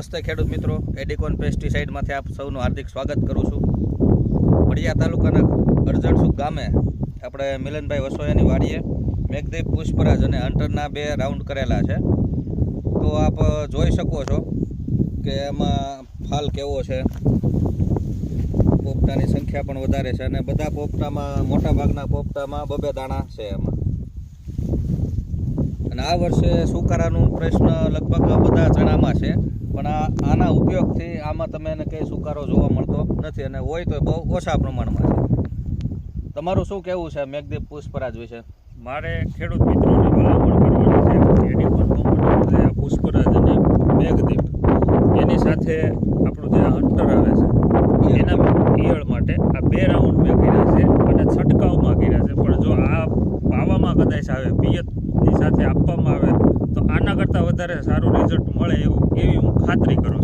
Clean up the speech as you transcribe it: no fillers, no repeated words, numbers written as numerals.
નમસ્તે ખેડૂત મિત્રો, એડિકોન પેસ્ટિસાઇડમાંથી આપ સૌનું હાર્દિક સ્વાગત કરું છું। વડિયા તાલુકાના અરજણસુખ ગામે આપણે મિલનભાઈ વસોયાની વાડીએ મેઘદીપ પુષ્પરાજ અને હન્ટરના 2 રાઉન્ડ કરેલા છે। તો આપ જોઈ શકો છો કે એમાં ફાલ કેવો છે, પોપટાની સંખ્યા પણ વધારે છે અને બધા પોપટામાં મોટાભાગના પોપટામાં 2 દાણા છે એમાં। અને આ વર્ષે સુકારાનું પ્રશ્ન લગભગ બધા ચણામાં છે, પણ આના ઉપયોગથી આમાં તમે એને કંઈ સુકારો જોવા મળતો નથી અને હોય તો બહુ ઓછા પ્રમાણમાં છે। તમારું શું કહેવું છે મેઘદીપ પુષ્પરાજ વિશે? મારે ખેડૂત મિત્રોને ભલામણ કરવાની છે કે એડિકોન કંપની જે પુષ્પરાજ અને મેઘદીપ એની સાથે આપણું જે હન્ટર આવે છે એના ઈયળ માટે આ 2 રાઉન્ડ મેં કર્યા છે અને છંટકાવમાં કર્યા છે। પણ જો આ પાવામાં કદાચ આવે, પિયતની સાથે આપવામાં આવે તો આના કરતાં વધારે સારું રિઝલ્ટ મળે એવી હું ખાતરી કરું છું।